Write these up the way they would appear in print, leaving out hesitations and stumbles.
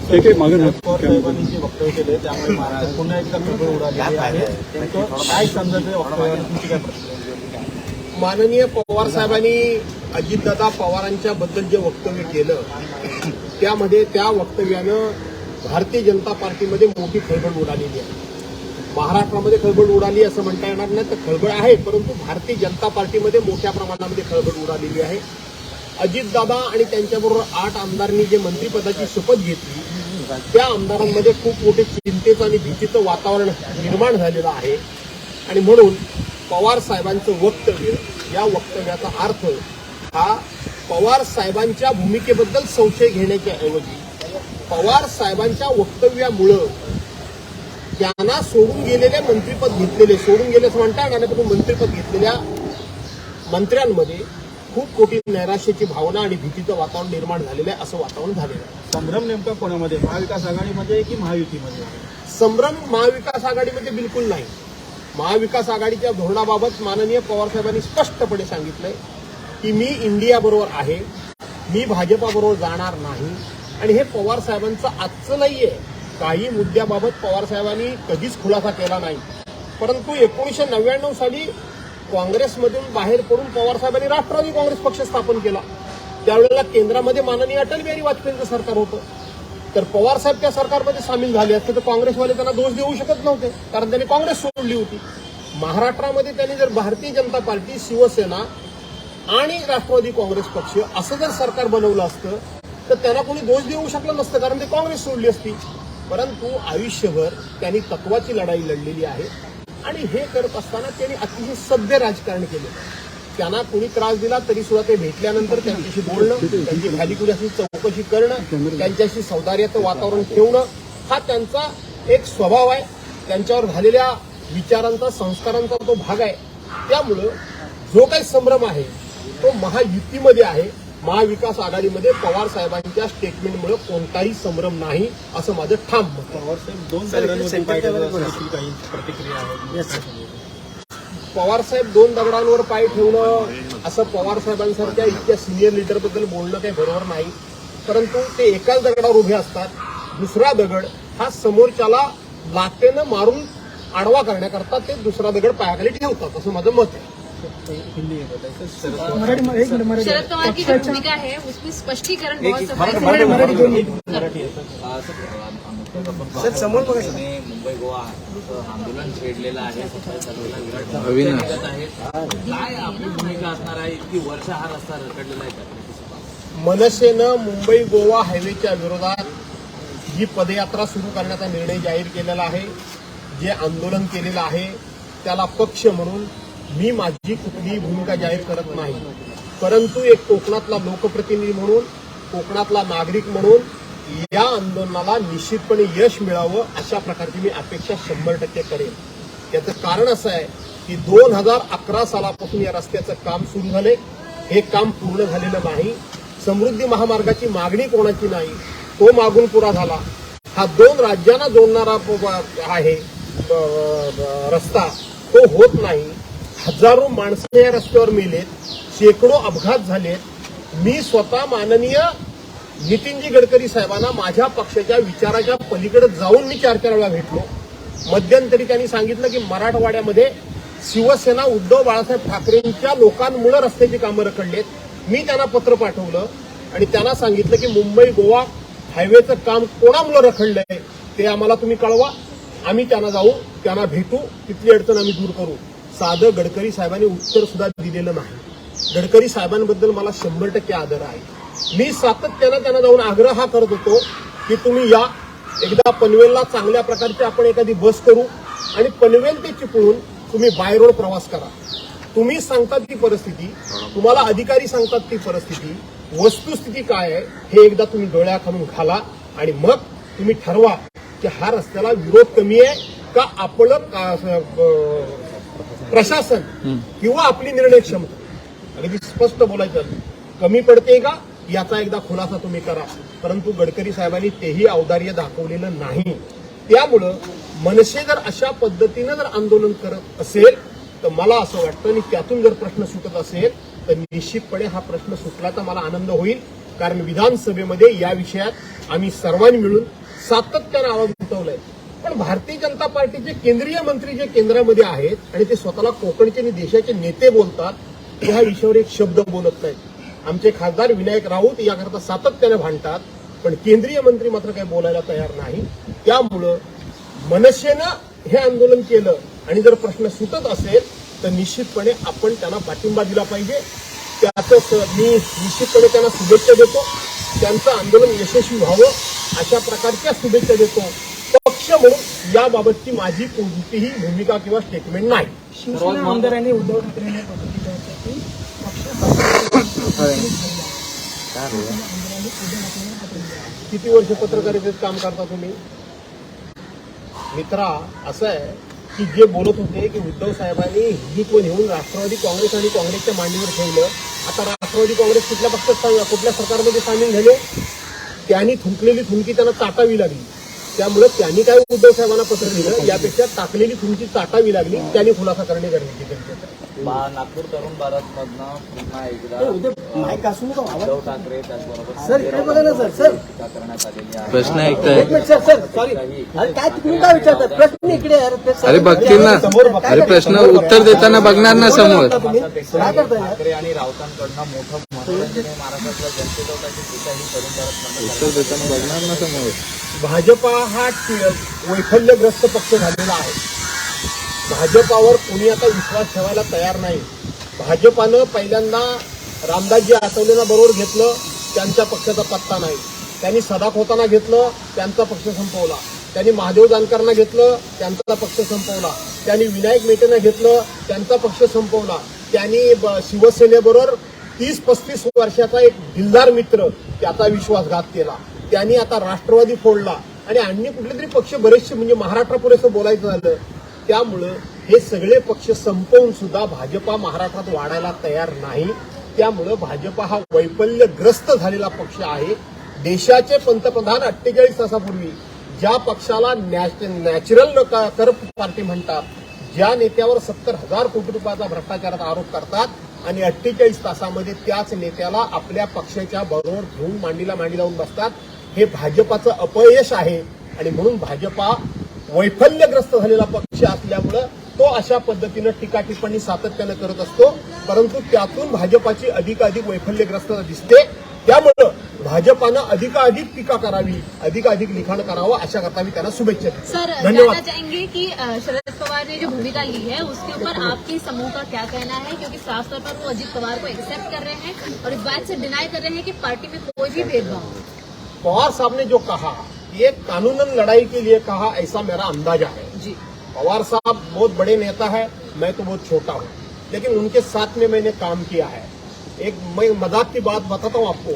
साहेबांनी जे वक्तव्य केले त्यामुळे महाराष्ट्रात पुन्हा एकदा खळबळ उडाली आहे. काय समजायचं वक्तव्यावर तुमची काय प्रतिक्रिया? माननीय पवार साहेबांनी अजितदादा पवारांच्या बद्दल जे वक्तव्य केलं त्यामध्ये त्या वक्तव्यानं भारतीय जनता पार्टीमध्ये मोठी खळबळ उडालेली आहे. महाराष्ट्रामध्ये खळबळ उडाली असं म्हणता येणार नाही, तर खळबळ आहे, परंतु भारतीय जनता पार्टीमध्ये मोठ्या प्रमाणामध्ये खळबळ उडालेली आहे. अजितदादा आणि त्यांच्याबरोबर 8 आमदारांनी जे मंत्रिपदाची शपथ घेतली त्या आमदारांमध्ये खूप मोठे चिंतेचं आणि भीतीचं वातावरण निर्माण झालेलं आहे. आणि म्हणून पवार साहेबांचं वक्तव्य, या वक्तव्याचा अर्थ हा पवार साहेबांच्या भूमिकेबद्दल संशय घेण्याच्या ऐवजी पवार साहेबांच्या वक्तव्यामुळं त्यांना सोडून गेलेले मंत्रिपद घेतलेले, सोडून गेले असं म्हणता येणार नाही, पण मंत्रिपद घेतलेल्या मंत्र्यांमध्ये खूप मोठी नैराश्याची भावना आणि भीतीचं वातावरण निर्माण झालेलं आहे, असं वातावरण झालेलं आहे. संभ्रम नेमका कोणामध्ये, महाविकास आघाडीमध्ये की महायुतीमध्ये? संभ्रम महाविकास आघाडीमध्ये बिलकुल नाही. महाविकास आघाडीच्या धोरणाबाबत माननीय पवार साहेबांनी स्पष्टपणे सांगितलंय की मी इंडिया बरोबर आहे, मी भाजपाबरोबर जाणार नाही. आणि हे पवार साहेबांचं आजचं नाहीये. काही मुद्द्याबाबत पवार साहेबांनी कधीच खुलासा केला नाही, परंतु 1999 साली काँग्रेसमधून बाहेर पडून पवार साहेबांनी राष्ट्रवादी काँग्रेस पक्ष स्थापन केला. त्यावेळेला केंद्रामध्ये माननीय अटल बिहारी वाजपेयींचं सरकार होतं. तर पवार साहेब त्या सरकारमध्ये सामील झाले असते तर काँग्रेसवाले त्यांना दोष देऊ शकत नव्हते, कारण त्यांनी काँग्रेस सोडली होती. महाराष्ट्रामध्ये त्यांनी जर भारतीय जनता पार्टी, शिवसेना आणि राष्ट्रवादी काँग्रेस पक्ष असं जर सरकार बनवलं असतं तर त्यांना कोणी दोष देऊ शकलं नसतं, कारण ते काँग्रेस सोडली असती. परंतु आयुष्यभर त्यांनी तत्वाची लढाई लढलेली आहे आणि हे करत असताना त्यांनी अतिशय सभ्य राजकारण केलं. त्यांना कोणी त्रास दिला तरी सुद्धा ते भेटल्यानंतर त्यांच्याशी बोलणं, त्यांची भालीकुल्याची चौकशी करणं, त्यांच्याशी सौदार्याचं वातावरण ठेवणं हा त्यांचा एक स्वभाव आहे. त्यांच्यावर झालेल्या विचारांचा, संस्कारांचा तो भाग आहे. त्यामुळं जो काही संभ्रम आहे तो महायुतीमध्ये आहे. महाविकास आघाडीमध्ये पवार साहेबांच्या स्टेटमेंटमुळे कोणताही संभ्रम नाही, असं माझं ठाम मत आहे. पवार साहेब 2 दगडांवरती पाय ठेवण्याची काही प्रतिक्रिया आहे? पवार साहेब 2 दगडांवर पाय ठेवणं असं पवार साहेबांसारख्या इतक्या सिनियर लीडरबद्दल बोलणं काही बरोबर नाही. परंतु ते एकाच दगडावर उभे असतात. दुसरा दगड हा समोरच्याला लाटेनं मारून आडवा करण्याकरता ते दुसरा दगड पायाखाली ठेवतात, असं माझं मत आहे. शरद पवार की जो भूमिका है उसमें स्पष्टीकरण बहुत मुंबई गोवा आंदोलन छेडलेलं आहे, काय आपली भूमिका असणार आहे? इतकी वर्ष हा रस्ता रखडलेला आहे. मनसेनं मुंबई गोवा हायवेच्या विरोधात जी पदयात्रा सुरू करण्याचा निर्णय जाहीर केलेला आहे, जे आंदोलन केलेलं आहे, त्याला पक्ष म्हणून मी माझी कुठलीही भूमिका जाहीर करत नाही. परंतु एक कोकणातला लोकप्रतिनिधी म्हणून, कोकणातला नागरिक म्हणून या आंदोलनाला निश्चितपणे यश मिळावं अशा प्रकारची मी अपेक्षा 100% करेन. याचं कारण असं आहे की 2011 सालापासून या रस्त्याचं काम सुरू झालंय. हे काम पूर्ण झालेलं नाही. समृद्धी महामार्गाची मागणी कोणाची नाही, तो मागून पुरा झाला. हा 2 राज्यांना जोडणारा आहे रस्ता, तो होत नाही. हजारो माणसं या रस्त्यावर मेलेत, शेकडो अपघात झालेत. मी स्वतः माननीय नितीनजी गडकरी साहेबांना माझ्या पक्षाच्या विचाराच्या पलीकडे जाऊन मी 4 वेळा भेटलो. मध्यंतरी त्यांनी सांगितलं की मराठवाड्यामध्ये शिवसेना उद्धव बाळासाहेब ठाकरेंच्या लोकांमुळे रस्त्याची कामं रखडलेत. मी त्यांना पत्र पाठवलं आणि त्यांना सांगितलं की मुंबई गोवा हायवेचं काम कोणामुळे रखडलंय ते आम्हाला तुम्ही कळवा. आम्ही त्यांना जाऊ, त्यांना भेटू, तिथली अडचण आम्ही दूर करू. साधं गडकरी साहेबांनी उत्तर सुद्धा दिलेलं नाही. गडकरी साहेबांबद्दल मला 100% आदर आहे. मी सातत्यानं त्यांना जाऊन आग्रह हा करत होतो की तुम्ही या, एकदा पनवेलला चांगल्या प्रकारची आपण एखादी बस करू आणि पनवेल ते चिपळूण तुम्ही बाय रोड प्रवास करा. तुम्ही सांगतात ती परिस्थिती, तुम्हाला अधिकारी सांगतात ती परिस्थिती, वस्तुस्थिती काय आहे हे एकदा तुम्ही डोळ्याखालून घाला आणि मग तुम्ही ठरवा की हा रस्त्याला विरोध कमी आहे का आपलं प्रशासन किंवा आपली निर्णय क्षमता अगदी स्पष्ट बोलायचं कमी पडते का याचा एकदा खुलासा तुम्ही करा. परंतु गडकरी साहेबांनी तेही औदार्य दाखवलेलं नाही. त्यामुळं मनसे जर अशा पद्धतीनं जर आंदोलन करत असेल तर मला असं वाटतं आणि त्यातून जर प्रश्न सुटत असेल तर निश्चितपणे हा प्रश्न सुटल्याचा मला आनंद होईल. कारण विधानसभेमध्ये या विषयात आम्ही सर्वांनी मिळून सातत्यानं आवाज उठवलाय. पण भारतीय जनता पार्टीचे केंद्रीय मंत्री जे केंद्रामध्ये आहेत आणि ते स्वतःला कोकणचे आणि देशाचे नेते बोलतात, ह्या विषयावर एक शब्द बोलत नाहीत. आमचे खासदार विनायक राऊत याकरता सातत्याने भांडतात, पण केंद्रीय मंत्री मात्र काही बोलायला तयार नाही. त्यामुळं मनसेनं हे आंदोलन केलं आणि जर प्रश्न सुटत असेल तर निश्चितपणे आपण त्यांना पाठिंबा दिला पाहिजे. त्यातच मी निश्चितपणे त्यांना शुभेच्छा देतो. त्यांचं आंदोलन यशस्वी व्हावं अशा प्रकारच्या शुभेच्छा देतो. पक्ष म्हणून याबाबतची माझी कोणतीही भूमिका किंवा स्टेटमेंट नाही. शिवसेना आमदारांनी उद्धव ठाकरेंना पत्र दिलं होतं की किती वर्ष पत्रकारितेत काम करता तुम्ही? मित्रा, असं आहे की जे बोलत होते की उद्धव साहेबांनी हिंदुत्व नेऊन राष्ट्रवादी काँग्रेस आणि काँग्रेसच्या मांडीवर ठेवलं. आता राष्ट्रवादी काँग्रेस कुठल्या पक्षात कुठल्या सरकारमध्ये सामील झाले? त्यांनी थुंकलेली थुंकी त्यांना चाटावी लागली. त्यामुळे त्यांनी काय उद्धव साहेबांना पत्र दिलं यापेक्षा टाकलेली थुंकी चाटावी लागली. त्यांनी खुलासा करणे गरजेचे आहे. नागपूर तरुण भारतमधनं पुन्हा एकदा उद्धव ठाकरे त्याचबरोबर टीका करण्यात आलेली आहे. प्रश्न ऐकताय? अरे बघतील ना. अरे प्रश्न उत्तर देताना बघणार ना समोर. ठाकरे आणि राऊतांकडनं मोठं मनोरंजन महाराष्ट्रातल्या जनतेची टीका ही तरुण भारतमधनं उत्तर देताना बघणार ना समोर. भाजपा हा वैफल्यग्रस्त पक्ष झालेला आहे. भाजपावर कोणी आता विश्वास ठेवायला तयार नाही. भाजपानं पहिल्यांदा रामदासजी आठवलेंना बरोबर घेतलं, त्यांच्या पक्षाचा पत्ता नाही. त्यांनी सदा खोताना घेतलं, त्यांचा पक्ष संपवला. त्यांनी महादेव जानकरांना घेतलं, त्यांचा पक्ष संपवला. त्यांनी विनायक मेटेंना घेतलं, त्यांचा पक्ष संपवला. त्यांनी शिवसेनेबरोबर 30-35 वर्षाचा एक दिलदार मित्र त्याचा विश्वासघात केला. त्यांनी आता राष्ट्रवादी फोडला आणि अन्य कुठले तरी पक्ष बरेचसे म्हणजे महाराष्ट्र पुरेसं बोलायचं झालं. त्यामुळं हे सगळे पक्ष संपवून सुद्धा भाजपा महाराष्ट्रात वाढायला तयार नाही. त्यामुळं भाजपा हा वैफल्यग्रस्त झालेला पक्ष आहे. देशाचे पंतप्रधान 48 तासापूर्वी ज्या पक्षाला नॅचरल कर पार्टी म्हणतात, ज्या नेत्यावर 70,000 कोटी रुपयाचा भ्रष्टाचाराचा आरोप करतात आणि 48 तासामध्ये त्याच नेत्याला आपल्या पक्षाच्या बरोबर घेऊन मांडीला मांडी लावून बसतात, हे भाजपाचं अपयश आहे. आणि म्हणून भाजपा वैफल्यग्रस्त झालेला पक्ष असल्यामुळं तो अशा पद्धतीनं टीका टिप्पणी सातत्यानं करत असतो. परंतु त्यातून भाजपाची अधिकाधिक वैफल्यग्रस्तता दिसते. त्यामुळं भाजपानं अधिकाधिक टीका करावी, अधिकाधिक लिखाण करावं अशा करता मी त्यांना शुभेच्छा देतो. सर, धन्यवाद. जानना चाहेंगे कि शरद पवार ने जो भूमिका ली है उसके ऊपर आपके समूह का क्या कहना है, क्योंकि साफ तौर पर वो अजित पवार को एक्सेप्ट कर रहे हैं और इस बात से डिनाई कर रहे हैं कि पार्टी में कोई भी भेदभाव. पवार साहब ने जो कहा ये कानूनन लड़ाई के लिए कहा, ऐसा मेरा अंदाजा है. जी, पवार साहब बहुत बड़े नेता है, मैं तो बहुत छोटा हूँ, लेकिन उनके साथ में मैंने काम किया है. एक मैं मजाक की बात बताता हूँ आपको.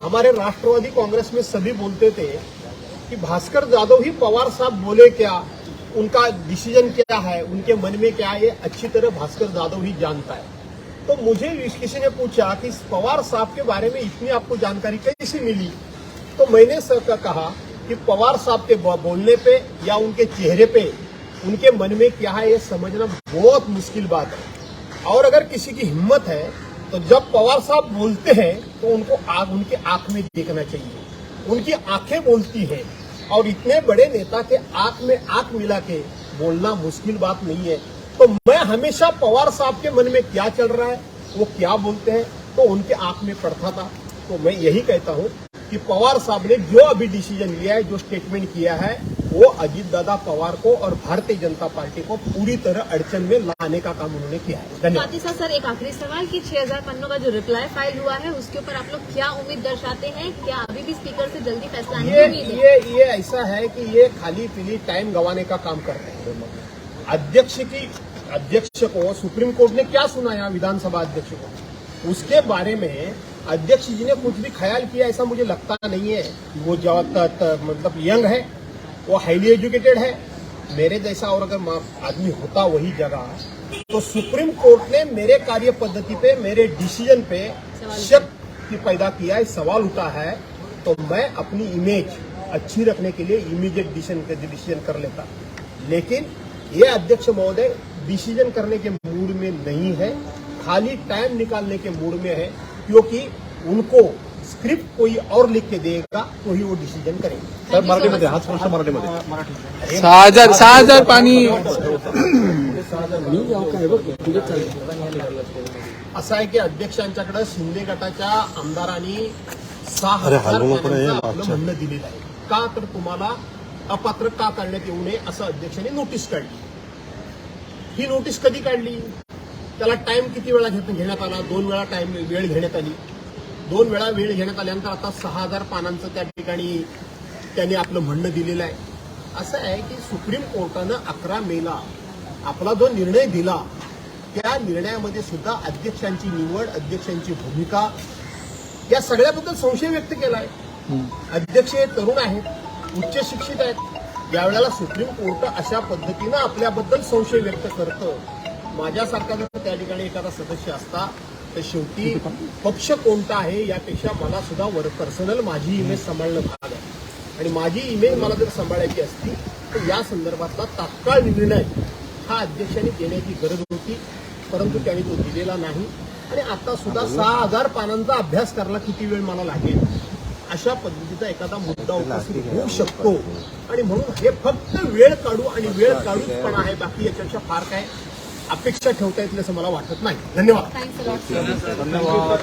हमारे राष्ट्रवादी कांग्रेस में सभी बोलते थे कि भास्कर जाधव ही पवार साहब बोले क्या, उनका डिसीजन क्या है, उनके मन में क्या है, ये अच्छी तरह भास्कर जाधव ही जानता है. तो मुझे किसी ने पूछा कि पवार साहब के बारे में इतनी आपको जानकारी कैसे मिली, तो मैंने कहा कि पवार साहब के बोलने पे या उनके चेहरे पे उनके मन में क्या है ये समझना बहुत मुश्किल बात है. और अगर किसी की हिम्मत है तो जब पवार साहब बोलते हैं तो उनको उनके आंख में देखना चाहिए. उनकी आंखें बोलती हैं और इतने बड़े नेता के आंख में आंख मिला के बोलना मुश्किल बात नहीं है. तो मैं हमेशा पवार साहब के मन में क्या चल रहा है, वो क्या बोलते हैं, तो उनके आंख में पड़ता था. तो मैं यही कहता हूं कि पवार साहब ने जो अभी डिसीजन लिया है, जो स्टेटमेंट किया है, वो अजीत दादा पवार को और भारतीय जनता पार्टी को पूरी तरह अड़चन में लाने का काम उन्होंने किया है. धन्यवाद. साथ ही साथ सर एक आखिरी सवाल कि 6000 पन्नों का जो रिप्लाई फाइल हुआ है उसके ऊपर आप लोग क्या उम्मीद दर्शाते हैं? क्या अभी भी स्पीकर से जल्दी फैसला आने की उम्मीद है? ये ऐसा है कि ये खाली पीली टाइम गंवाने का काम कर रहे हैं. अध्यक्ष को सुप्रीम कोर्ट ने क्या सुनाया, विधानसभा अध्यक्ष को, उसके बारे में अध्यक्ष जी ने कुछ भी ख्याल किया ऐसा मुझे लगता नहीं है. वो मतलब यंग है, वो हाईली एजुकेटेड है, मेरे जैसा और अगर आदमी होता वही जगह, तो सुप्रीम कोर्ट ने मेरे कार्य पद्धति पे, मेरे डिसीजन पे शक पैदा किया है, सवाल उठा है. तो मैं अपनी इमेज अच्छी रखने के लिए इमीडिएट डिसीजन कर लेता. लेकिन ये अध्यक्ष महोदय डिसीजन करने के मूड में नहीं है, खाली टाइम निकालने के मूड में है, क्योंकि उनको स्क्रिप्ट कोई और लिख के देगा वही वो डिसीजन करेगा. सर मराठीमध्ये हाच प्रश्न मराठीमध्ये 6,000 पाणी असं आहे की अध्यक्षांच्याकडे शिंदे गटाच्या आमदारांनी 6,000 पानांचं आपलं म्हणणं दिलेलं आहे. का तर तुम्हाला अपात्र का करण्यात येऊ नये असं अध्यक्षांनी नोटीस काढली. ही नोटीस कधी काढली, त्याला टाइम किती वेळा घेण्यात आला, 2 वेळा वेळ घेण्यात आली. 2 वेळा वेळ घेण्यात आल्यानंतर आता 6,000 पानांचं त्या ठिकाणी त्यांनी आपलं म्हणणं दिलेलं आहे. असं आहे की सुप्रीम कोर्टानं 11 मेला आपला जो निर्णय दिला त्या निर्णयामध्ये सुद्धा अध्यक्षांची निवड, अध्यक्षांची भूमिका या सगळ्याबद्दल संशय व्यक्त केला आहे. अध्यक्ष हे तरुण आहेत, उच्च शिक्षित आहेत. यावेळेला सुप्रीम कोर्ट अशा पद्धतीनं आपल्याबद्दल संशय व्यक्त करतं. माझ्यासारखा जर त्या ठिकाणी एखादा सदस्य असता तर शेवटी पक्ष कोणता आहे यापेक्षा मला सुद्धा पर्सनल माझी इमेज सांभाळणं भाग आहे. आणि माझी इमेज मला जर सांभाळायची असती तर या संदर्भातला तात्काळ निर्णय हा अध्यक्षांनी देण्याची गरज होती, परंतु त्यांनी तो दिलेला नाही. आणि आता सुद्धा 6,000 पानांचा अभ्यास करायला किती वेळ मला लागेल अशा पद्धतीचा एखादा मुद्दा उपस्थित होऊ शकतो. आणि म्हणून हे फक्त वेळ काढू आणि वेळ काढूच आहे, बाकी याच्यापेक्षा फार काय अपेक्षा ठेवता येतील असं मला वाटत नाही. धन्यवाद. Thanks a lot. धन्यवाद.